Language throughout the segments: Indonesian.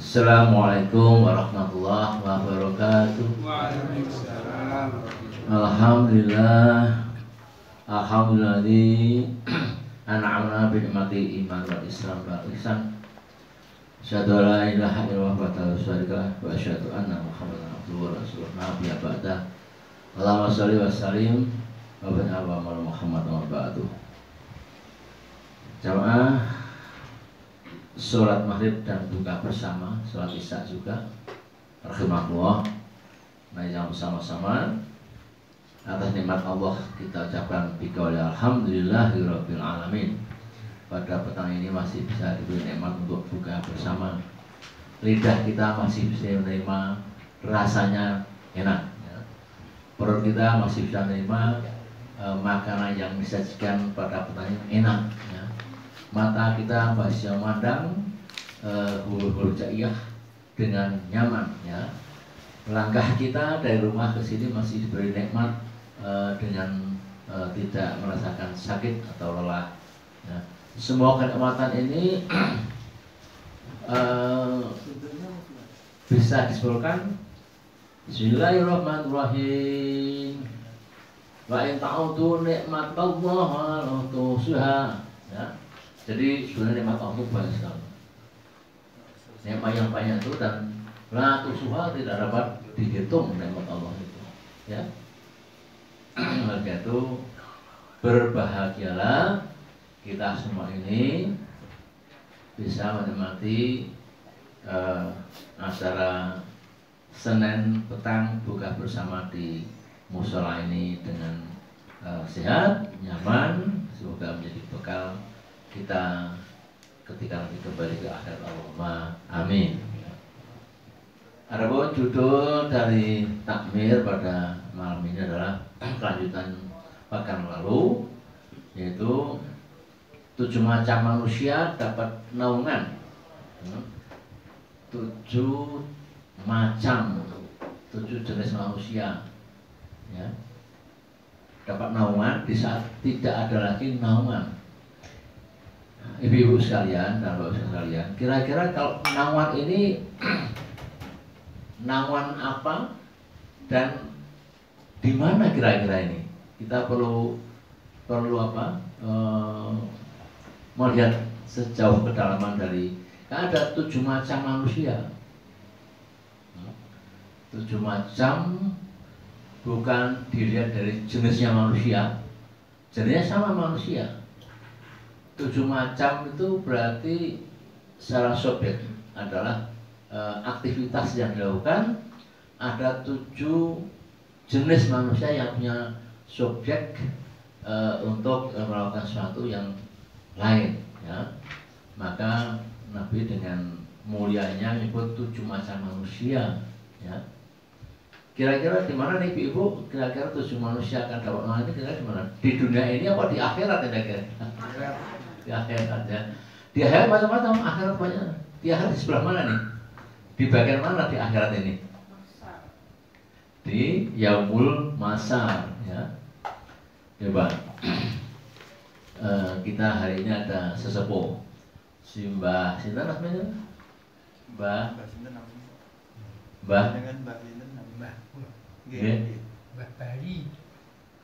Assalamualaikum warahmatullahi wabarakatuh. Waalaikumsalam. Alhamdulillah. Alhamdulillah. An'amna bi ni'mati iman wal islam wal ihsan. Asyhadu an la ilaha illallah wa wa asyhadu anna Muhammadan abduhu wa rasuluh. Nabiyya ba'da. Allahumma shalli wa sallim wa barik ala Muhammad wa ba'du. Jamaah sholat maghrib dan buka bersama, sholat isya juga, rahimahullah. Mari yang bersama-sama atas nikmat Allah kita ucapkan biqauli alhamdulillahirabbil alamin. Pada petang ini masih bisa diberi nikmat untuk buka bersama. Lidah kita masih bisa menerima rasanya enak, ya. Perut kita masih bisa menerima makanan yang disajikan pada petang ini enak, ya. Mata kita masih memandang huruf-huruf jaiyah dengan nyaman, ya. Langkah kita dari rumah ke sini masih diberi nikmat dengan tidak merasakan sakit atau lelah, ya. Semua kenikmatan ini bisa disebutkan Bismillahirrahmanirrahim. Wa in ta'udu nikmatallahi la tuhsuha, ya. Jadi sebenarnya nikmat Allah banyak sekali. Nikmat yang banyak itu dan la tuhsuha tidak dapat dihitung nikmat Allah itu, ya. Oleh itu berbahagialah kita semua ini bisa menikmati acara Senin petang buka bersama di musola ini dengan sehat, nyaman, semoga menjadi bekal kita ketika nanti kembali ke akhirat. Allahumma amin. Adapun judul dari takmir pada malam ini adalah kelanjutan pekan lalu, yaitu 7 macam manusia dapat naungan. 7 macam, 7 jenis manusia, ya, dapat naungan di saat tidak ada lagi naungan. Ibu-ibu sekalian dan bapak sekalian, kira-kira kalau naungan ini naungan apa dan di mana kira-kira ini? Kita perlu apa? Melihat sejauh kedalaman dari, kan ada 7 macam manusia. 7 macam bukan dilihat dari jenisnya manusia, jenisnya sama manusia. 7 macam itu berarti secara subjek adalah aktivitas yang dilakukan. Ada 7 jenis manusia yang punya subjek untuk melakukan sesuatu yang lain, ya. Maka Nabi dengan mulianya menyebut 7 macam manusia, ya. Kira-kira di mana nih ibu? Kira-kira 7 manusia akan dapat naungan ini kira-kira di mana? Di dunia ini apa di akhirat, kira-kira? Di akhirat, ya. Di akhirat macam-macam, akhirat banyak. Di akhirat di sebelah mana nih? Di bagian mana di akhirat ini? Di Yaumul Masar, ya. Coba kita hari ini ada sesepuh, si Mbah Sinten namanya? Mbah Bari.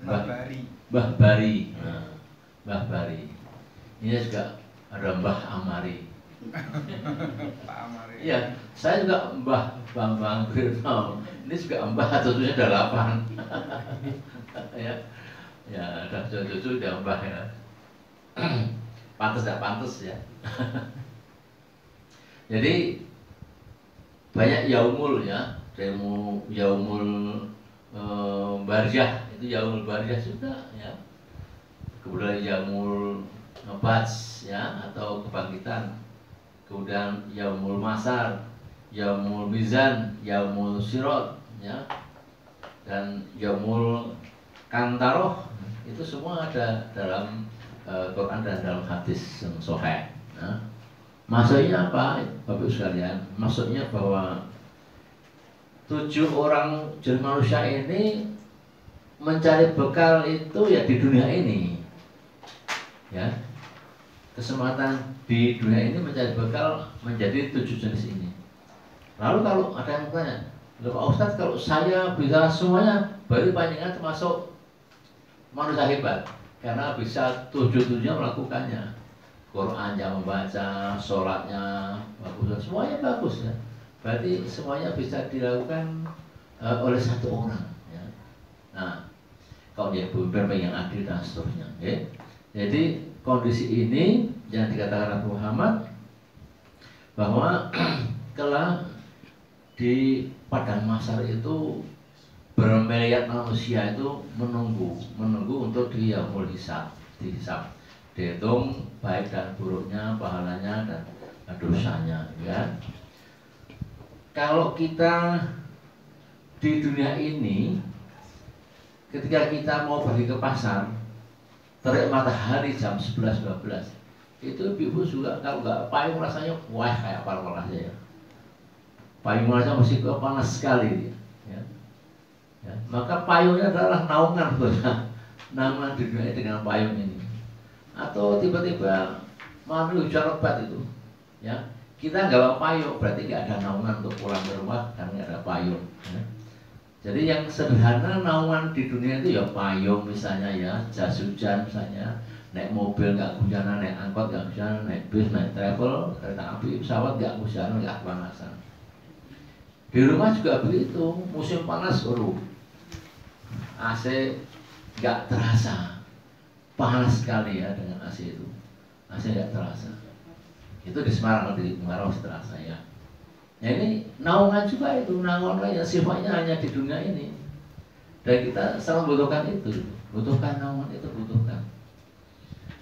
Mbah Bari. Mbah Bari. Ini juga ada Mbah Amari. Pak Amari. Iya, saya juga Mbah Bambang Firno. Ini juga Mbah, cucunya ada 8. Ya, ya ada cucu udah Mbah, ya. Pantes gak pantes, ya. Jadi banyak yaumul, ya. Yaumul Barzah, itu Yaumul Barzah juga, ya. Kemudian Yaumul Bats, ya, atau kebangkitan. Kemudian Yaumul Masar, Yaumul Mizan, Yaumul Sirot, ya. Dan Yaumul Kantaroh, itu semua ada dalam Quran dan dalam hadis yang sahih. Nah, maksudnya apa, Bapak sekalian? Maksudnya bahwa 7 orang jenis manusia ini mencari bekal itu ya di dunia ini, ya. Kesempatan di dunia ini mencari bekal menjadi 7 jenis ini. Lalu kalau ada yang tanya, Pak Ustadz, kalau saya bisa semuanya, berarti panjenengan termasuk manusia hebat karena bisa 7-7-nya melakukannya. Qurannya membaca, sholatnya bagus, semuanya bagus ya. Berarti semuanya bisa dilakukan oleh satu orang ya. Nah, kalau dia pemimpin yang adil dan seterusnya ya. Jadi kondisi ini yang dikatakan Nabi Muhammad bahwa kelak di padang mahsyar itu bermiliar manusia itu menunggu untuk dia dihisab, dihitung baik dan buruknya, pahalanya dan dosanya ya. Kalau kita di dunia ini ketika kita mau pergi ke pasar terik matahari jam 11-12 itu ibu juga kalau nggak payung rasanya wah kayak apa aja ya. Payung aja masih panas sekali ya. Ya. Maka payungnya adalah naungan naungan di dunia dengan payung ini. Atau tiba-tiba mau hujan lebat itu ya, kita nggak bawa payung berarti nggak ada naungan untuk pulang ke rumah karena nggak ada payung ya. Jadi yang sederhana naungan di dunia itu ya payung misalnya ya, jas hujan misalnya, naik mobil nggak hujanan, naik angkot nggak hujanan, naik bis, naik travel, kereta api, pesawat nggak hujanan, nggak kepanasan. Di rumah juga begitu, musim panas AC nggak terasa, panas sekali ya dengan AC itu, AC nggak terasa. Itu di Semarang, di Semarang terasa ya. Nah ini naungan juga itu, naungan yang sifatnya hanya di dunia ini. Dan kita selalu butuhkan itu, butuhkan naungan itu, butuhkan.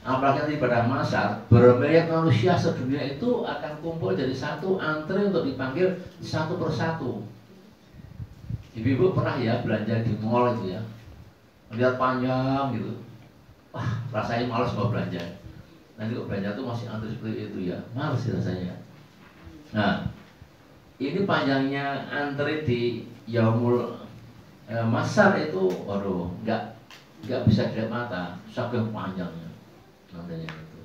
Apalagi pada masa bermiliar manusia sedunia itu akan kumpul jadi satu, antri untuk dipanggil satu persatu. Ibu-ibu pernah ya belanja di mall itu ya, lihat panjang gitu, wah rasanya malas mau belanja. Nanti kok belanja tuh masih antri seperti itu ya, malas rasanya. Nah, ini panjangnya antri di Yaumul Mahsyar itu, waduh, nggak bisa dilihat mata, saking panjangnya nantinya itu.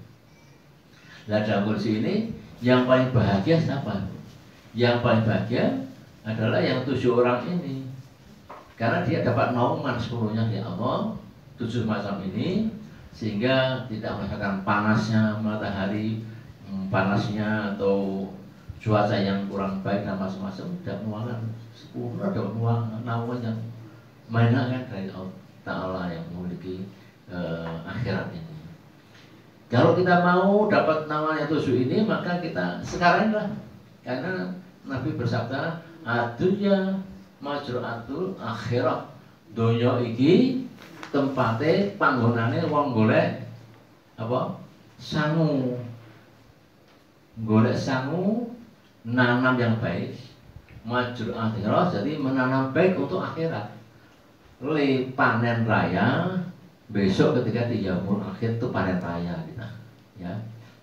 Nah dalam kondisi ini, yang paling bahagia siapa? Yang paling bahagia adalah yang 7 orang ini, karena dia dapat naungan sepenuhnya di Allah 7 macam ini, sehingga tidak merasakan panasnya matahari, panasnya atau cuaca yang kurang baik dan macam-macam, tidak mengeluarkan sempurna, dapat naungan yang menyenangkan dari Allah Ta'ala yang memiliki akhirat ini. Kalau kita mau dapat naungan yang 7 ini, maka kita sekarang lah, karena Nabi bersabda, adunya majru'atul akhirat, donya iki tempate panggonane wong golek apa? Sangu. Golek sangu, nanam yang baik, majur akhirat, jadi menanam baik untuk akhirat. Le panen raya besok ketika di Yaumul Akhir itu panen raya kita, ya.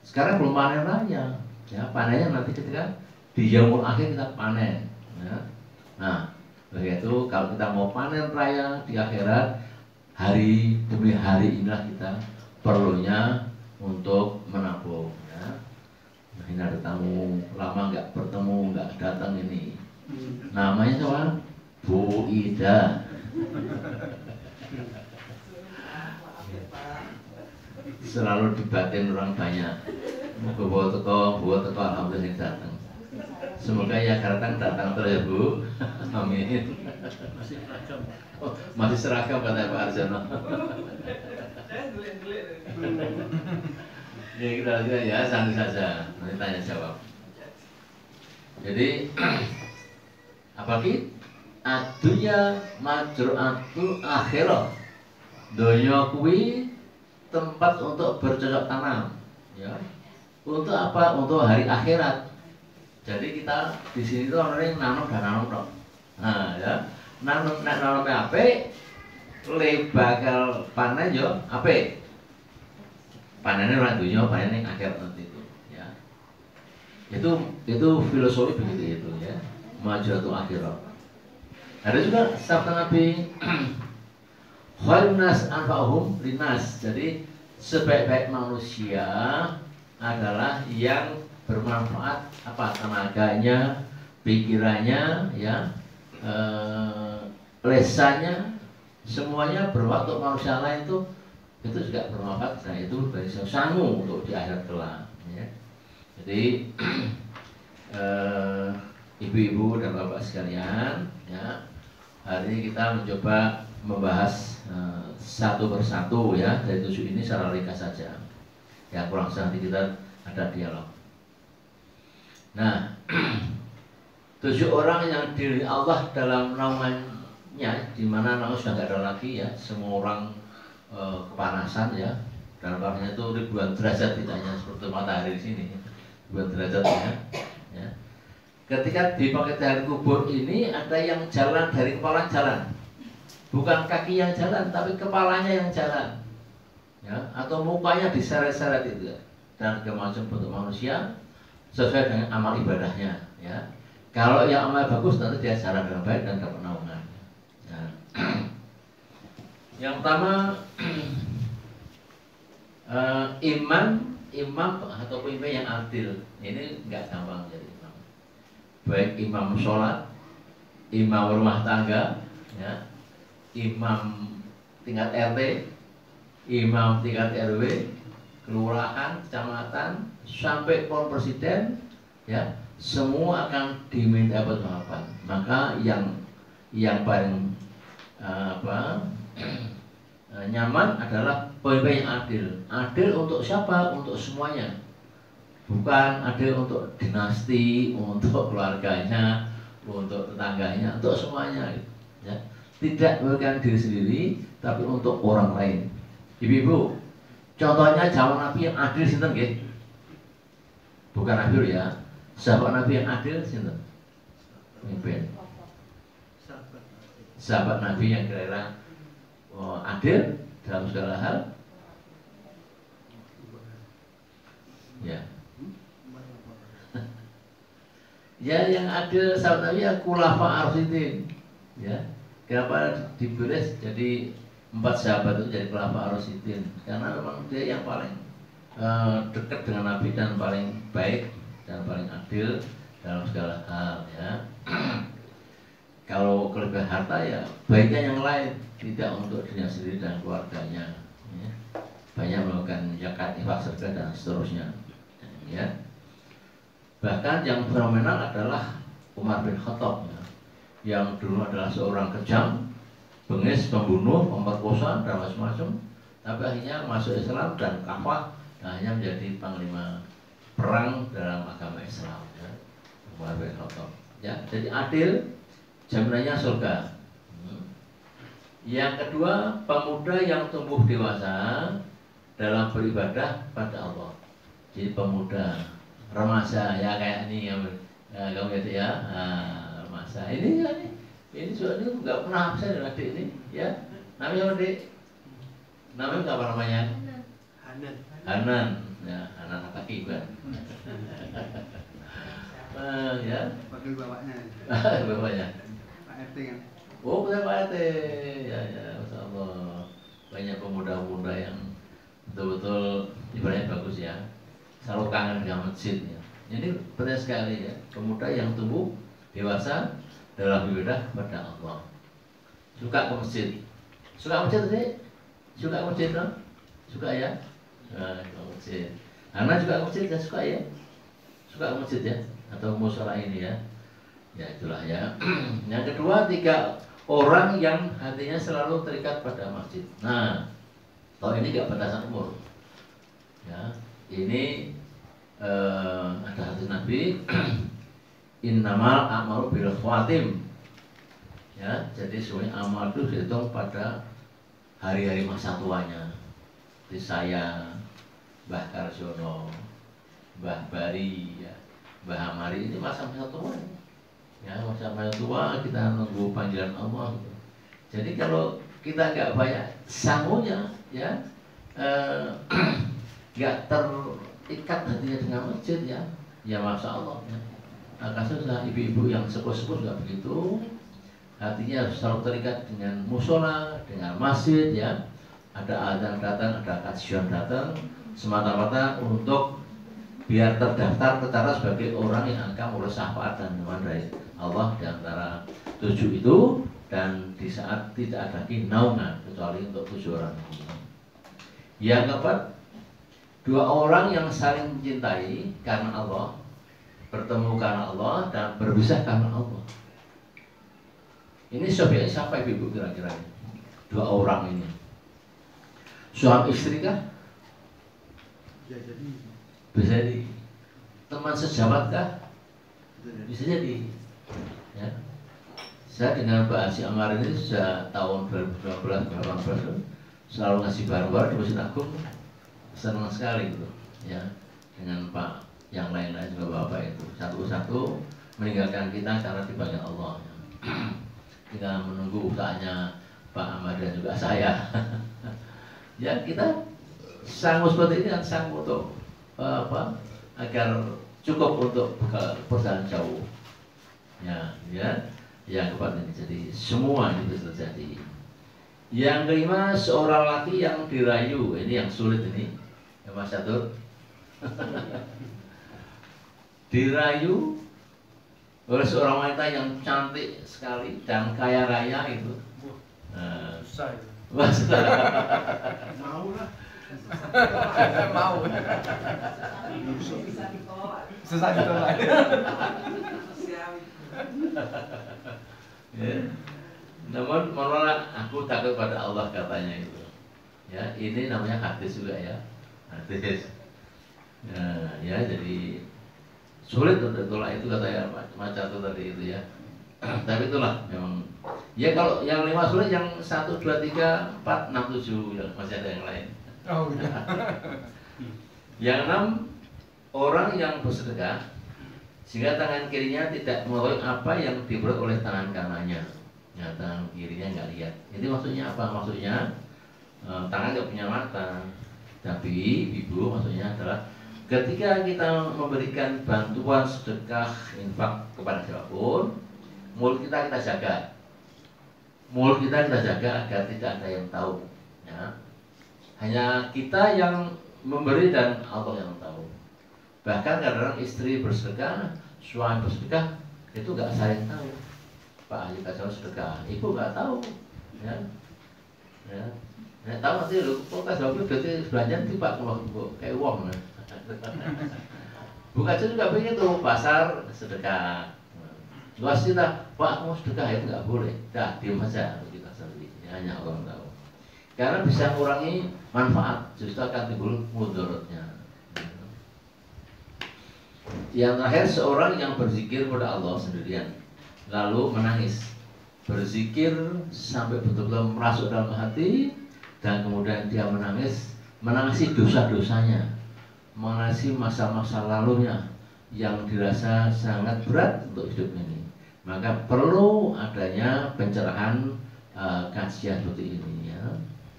Sekarang belum panen raya, ya. Panennya nanti ketika di Yaumul Akhir kita panen, ya. Nah, begitu kalau kita mau panen raya di akhirat, hari demi hari inilah kita perlunya untuk menabung, ya. Nah, ini ada tamu lama nggak bertemu, nggak datang ini. Namanya siapa? Bu Ida. Selalu dibatin orang banyak. Bawa teko, alhamdulillah yang datang. Semoga ya datang terus ya Bu. Amin. Masih seragam. Oh, masih seragam kata Pak Arjono. Ya kita lihat ya, santai saja. Nanti tanya jawab. Jadi apalagi adunya majru'atul akhirah, donya kuwi tempat untuk bercocok tanam, ya. Untuk apa? Untuk hari akhirat. Jadi kita di sini tuh orang nanam dan nanam dong. Nah, ya. Nanam apik, le bakal panen yo apik. Panennya orang dunia, panen yang akhirat nanti itu, ya. Itu filosofi begitu itu, ya. Majru'atul akhirah. Ada juga sabda Nabi khairun nas anfa'uhum linnas. Jadi sebaik-baik manusia adalah yang bermanfaat apa tenaganya, pikirannya, ya, lesannya, semuanya bermanfaat untuk manusia lain itu juga bermanfaat. Nah itu dari sangu untuk di akhirat kelak. Ya. Jadi ibu-ibu dan bapak sekalian, ya, hari ini kita mencoba membahas satu persatu, ya, dari 7 ini secara ringkas saja. Ya, kurang nanti kita ada dialog. Nah, 7 orang yang diri Allah dalam naungannya, di mana naungan sudah tidak ada lagi, ya, semua orang kepanasan, ya, dalam panasnya itu ribuan derajat, tidak hanya seperti matahari di sini, ribuan derajat, ya. Ketika di hari kubur ini ada yang jalan dari kepala jalan, bukan kaki yang jalan, tapi kepalanya yang jalan, ya, atau mukanya diseret-seret itu, ya. Dan macam bentuk manusia sesuai dengan amal ibadahnya, ya. Kalau yang amal bagus nanti dia jalan dengan baik dan dapat naungan. Ya. Yang pertama imam atau pemimpin yang adil. Ini nggak gampang jadi imam. Baik imam sholat, imam rumah tangga, ya, imam tingkat RT, imam tingkat RW, kelurahan, kecamatan, sampai pon presiden, ya, semua akan diminta pertanggungjawaban. Maka yang paling nyaman adalah pemimpin yang adil. Adil untuk siapa? Untuk semuanya. Bukan adil untuk dinasti, untuk keluarganya, untuk tetangganya, untuk semuanya, ya. Tidak memberikan diri sendiri, tapi untuk orang lain. Ibu-ibu, contohnya zaman Nabi yang adil sinten nggih? Bukan Nabi ya. Sahabat Nabi yang adil sinten? Pemimpin. Sahabat Nabi yang kira-kira adil dalam segala hal. Ya. Ya, yang adil sahabat Nabi ya khulafa ar-rasyidin. Ya. Kenapa diberi jadi 4 sahabat itu jadi khulafa ar-rasyidin? Karena memang dia yang paling dekat dengan Nabi dan paling baik dan paling adil dalam segala hal, ya. Kalau kelebihan harta ya baiknya yang lain, tidak untuk dirinya sendiri dan keluarganya, ya. Banyak melakukan zakat, infak, sedekah dan seterusnya, ya. Bahkan yang fenomenal adalah Umar bin Khattab, ya, yang dulu adalah seorang kejam, bengis, pembunuh, pemerkosa dan macam-macam, tapi akhirnya masuk Islam dan kafah, dan akhirnya menjadi panglima perang dalam agama Islam, ya. Umar bin Khattab, ya. Jadi adil, jaminannya surga. Yang kedua, pemuda yang tumbuh dewasa dalam beribadah pada Allah. Jadi pemuda, remaja, ya, kayak ini ya, kamu lihat ya, remaja. Ini soalnya nggak pernah absen dengan adik ini, ya. Namanya adik, namanya apa namanya? Hanan, ya, anak kaki kan. Ya. Panggil bapaknya. Bapaknya. Pak RT kan. Oh, betul Pak RT. Ya, Masya Allah. Banyak pemuda-pemuda yang betul-betul ibaratnya bagus, ya. Selalu kangen dengan masjid, ya. Ini penting sekali, ya. Pemuda yang tumbuh dewasa dalam ibadah pada Allah. Suka ke masjid. Suka masjid sih? Suka masjid dong? Suka ya? Nah, suka masjid. Anak juga masjid ya, suka ya? Suka masjid ya? Atau mushola ini, ya. Ya itulah, ya. Yang kedua, 3 orang yang hatinya selalu terikat pada masjid. Nah, kalau ini gak batasan umur, ya. Ini ada hadis Nabi, innamal a'malu bil khawatim, ya. Jadi semuanya amal itu dihitung pada hari-hari masa tuanya. Seperti saya, Mbah Karjono, Mbah Bari, ya, Mbah Amari, ini masa-masa tua, ya, masa-masa tua kita nunggu panggilan Allah, gitu. Jadi kalau kita nggak banyak sangunya, ya, nggak terikat hatinya dengan masjid, ya Masya Allah, ya. Kasusnya ibu-ibu yang sepuh-sepuh juga begitu, hatinya selalu terikat dengan musola, dengan masjid, ya. Ada azan datang, ada kajian datang, semata-mata untuk biar terdaftar tercatat sebagai orang yang akan mengurus syafaat dan firman dari Allah di antara 7 itu, dan di saat tidak ada lagi naungan kecuali untuk 7 orang ini. Yang keempat, 2 orang yang saling mencintai karena Allah, bertemu karena Allah dan berpisah karena Allah. Ini siapa ibu kira-kira? 2 orang ini. Suami istri kah? Ya, jadi Bisa jadi. Teman sejabat kah? Bisa jadi. Ya. Saya dengan Pak Haji Amar ini sejak tahun 2012-2018 selalu ngasih barang-barang di Masjid Agung. Senang sekali gitu. Ya. Dengan Pak yang lain-lain juga Bapak itu satu-satu meninggalkan kita karena dibagian Allah. Tinggal menunggu usahanya Pak Ahmad dan juga saya. Ya, kita sanggup seperti ini kan sanggup untuk agar cukup untuk perjalanan jauh. Ya, yang keempat ini, jadi semua itu terjadi. Yang kelima, seorang laki yang dirayu, ini yang sulit ini, ya Mas Catur. Dirayu oleh seorang wanita yang cantik sekali dan kaya raya itu. Susah itu. mau lah. Mau. Susah ditolak. Ya. Namun menolak, aku takut pada Allah katanya itu. Ya, ini namanya hadis juga ya. Hadis. Nah, ya jadi sulit untuk tolak itu katanya macam itu tadi itu ya. Tapi itulah memang. Ya kalau yang 5 sulit, yang 1, 2, 3, 4, 6, 7 ya, masih ada yang lain. Oh iya. Yang 6, orang yang bersedekah sehingga tangan kirinya tidak mengetahui apa yang diperbuat oleh tangan kanannya. Ya, tangan kirinya nggak lihat. Jadi maksudnya apa? Maksudnya tangan nggak punya mata. Tapi ibu maksudnya adalah ketika kita memberikan bantuan sedekah infak kepada siapapun, mulut kita jaga. Mulut kita jaga agar tidak ada yang tahu. Ya. Hanya kita yang memberi dan Allah yang tahu. Bahkan kadang istri bersedekah, suami bersedekah, itu nggak saling tahu. Pak Haji kasih sedekah, ibu nggak tahu, ya, ya, tahu nanti lu kok kasih berarti belanjaan tiba kalau ibu kayak uang, bukan juga begitu pasar sedekah, luas kita, Pak mau sedekah itu nggak boleh, dah diam aja kita sendiri, hanya orang tahu, karena bisa mengurangi manfaat, justru akan timbul mudaratnya. Yang terakhir, seorang yang berzikir kepada Allah sendirian lalu menangis, berzikir sampai betul-betul merasuk dalam hati, dan kemudian dia menangisi dosa-dosanya, menangisi masa-masa lalunya yang dirasa sangat berat untuk hidup ini. Maka perlu adanya pencerahan kajian seperti ini ya.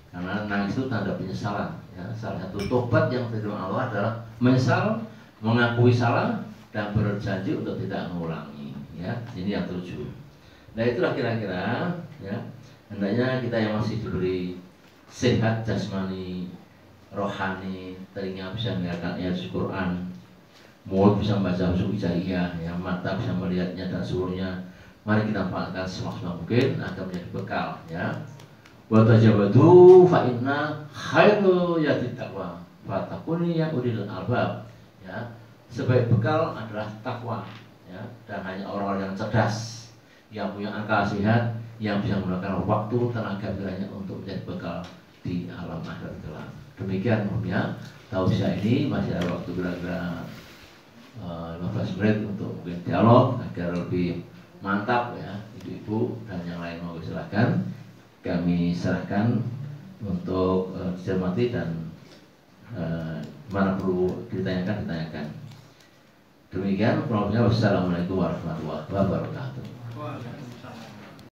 Karena nangis itu tanda penyesalan ya. Salah satu tobat yang diterima Allah adalah menyesal, mengakui salah, dan berjanji untuk tidak mengulangi ya. Ini yang 7. Nah itulah kira-kira ya, hendaknya kita yang masih diberi sehat jasmani, rohani, telinga bisa mendengarkan ayat Al-Quran, mulut bisa membaca suku hijaiyah ya, mata bisa melihatnya dan seluruhnya. Mari kita manfaatkan semaksimal mungkin agar menjadi bekal ya. Wa tajawadu fa inna khairu yati taqwa fatakuni ya ulil albab ya. Sebaik bekal adalah takwa ya, dan hanya orang-orang yang cerdas, yang punya akal sehat, yang bisa menggunakan waktu, tenaga pikirannya untuk menjadi bekal di alam akhirat kelak. Demikian umumnya tausiah ini, masih ada waktu kira-kira 15 menit untuk mungkin dialog agar lebih mantap ya, ibu-ibu dan yang lain mau silakan. Kami serahkan untuk dicermati dan mana perlu ditanyakan. Demikian, wassalamualaikum warahmatullahi wabarakatuh.